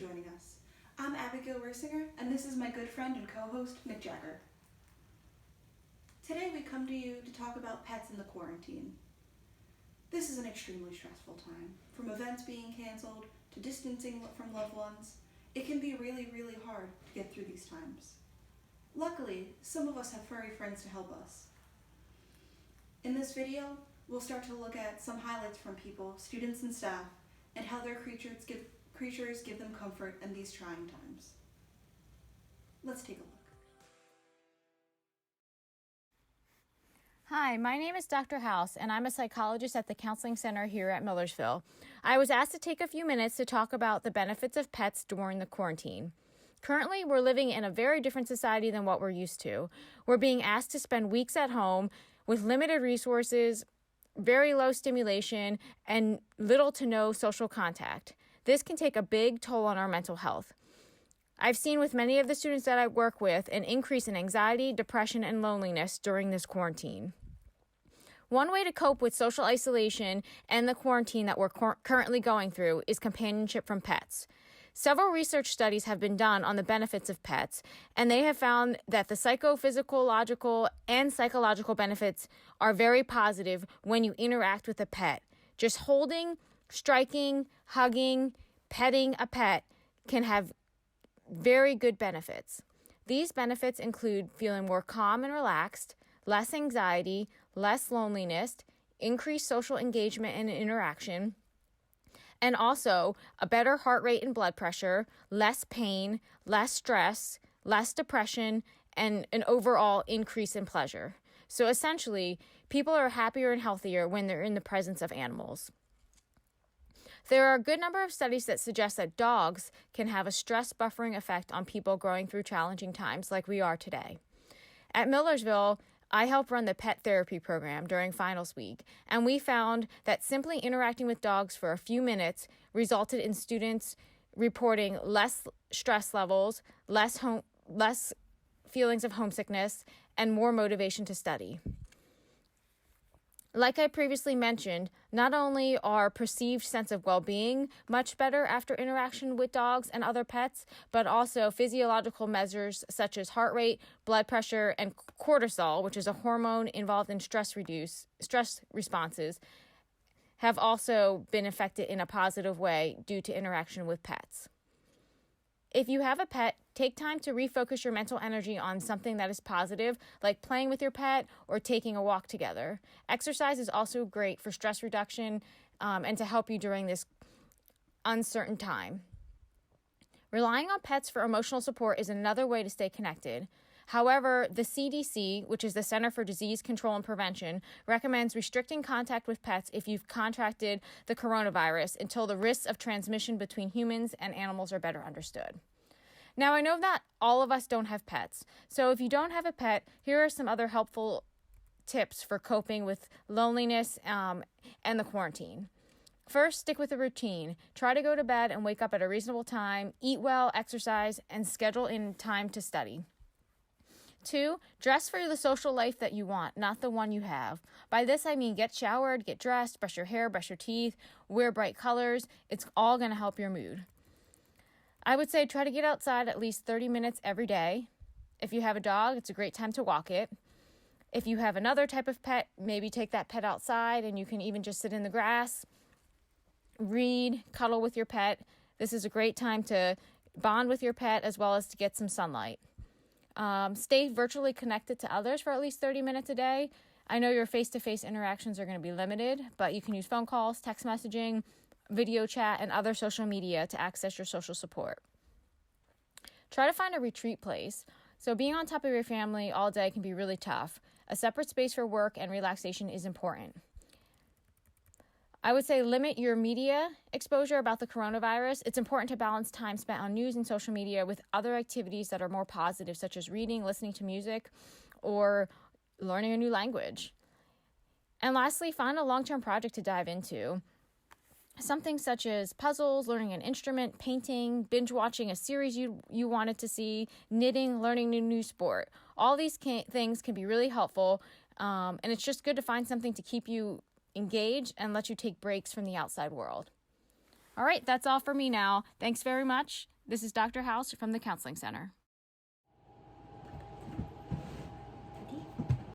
joining us. I'm Abigail Rissinger, and this is my good friend and co-host, Nick Jagger. Today we come to you to talk about pets in the quarantine. This is an extremely stressful time. From events being canceled to distancing from loved ones, it can be really, really hard to get through these times. Luckily, some of us have furry friends to help us. In this video, we'll start to look at some highlights from people, students and staff, and how their creatures give them comfort in these trying times. Let's take a look. Hi, my name is Dr. House, and I'm a psychologist at the Counseling Center here at Millersville. I was asked to take a few minutes to talk about the benefits of pets during the quarantine. Currently, we're living in a very different society than what we're used to. We're being asked to spend weeks at home with limited resources, very low stimulation, and little to no social contact. This can take a big toll on our mental health. I've seen with many of the students that I work with an increase in anxiety, depression, and loneliness during this quarantine. One way to cope with social isolation and the quarantine that we're currently going through is companionship from pets. Several research studies have been done on the benefits of pets, and they have found that the psychophysiological and psychological benefits are very positive when you interact with a pet. Just holding, striking, hugging, petting a pet can have very good benefits. These benefits include feeling more calm and relaxed, less anxiety, less loneliness, increased social engagement and interaction, and also a better heart rate and blood pressure, less pain, less stress, less depression, and an overall increase in pleasure. So essentially, people are happier and healthier when they're in the presence of animals. There are a good number of studies that suggest that dogs can have a stress buffering effect on people going through challenging times like we are today. At Millersville, I help run the pet therapy program during finals week, and we found that simply interacting with dogs for a few minutes resulted in students reporting less stress levels, less feelings of homesickness, and more motivation to study. Like I previously mentioned, not only are perceived sense of well-being much better after interaction with dogs and other pets, but also physiological measures such as heart rate, blood pressure, and cortisol, which is a hormone involved in stress responses, have also been affected in a positive way due to interaction with pets. If you have a pet, take time to refocus your mental energy on something that is positive, like playing with your pet or taking a walk together. Exercise is also great for stress reduction and to help you during this uncertain time. Relying on pets for emotional support is another way to stay connected. However, the CDC, which is the Center for Disease Control and Prevention, recommends restricting contact with pets if you've contracted the coronavirus until the risks of transmission between humans and animals are better understood. Now, I know that all of us don't have pets, so if you don't have a pet, here are some other helpful tips for coping with loneliness and the quarantine. First, stick with a routine. Try to go to bed and wake up at a reasonable time, eat well, exercise, and schedule in time to study. 2, dress for the social life that you want, not the one you have. By this, I mean get showered, get dressed, brush your hair, brush your teeth, wear bright colors. It's all going to help your mood. I would say try to get outside at least 30 minutes every day. If you have a dog, it's a great time to walk it. If you have another type of pet, maybe take that pet outside and you can even just sit in the grass, read, cuddle with your pet. This is a great time to bond with your pet as well as to get some sunlight. Stay virtually connected to others for at least 30 minutes a day. I know your face-to-face interactions are going to be limited, but you can use phone calls, text messaging, video chat, and other social media to access your social support. Try to find a retreat place. So being on top of your family all day can be really tough. A separate space for work and relaxation is important. I would say limit your media exposure about the coronavirus. It's important to balance time spent on news and social media with other activities that are more positive, such as reading, listening to music, or learning a new language. And lastly, find a long-term project to dive into. Something such as puzzles, learning an instrument, painting, binge watching a series you wanted to see, knitting, learning a new sport. All these things can be really helpful, and it's just good to find something to keep you engaged and let you take breaks from the outside world. All right, that's all for me now. Thanks very much. This is Dr. House from the Counseling Center.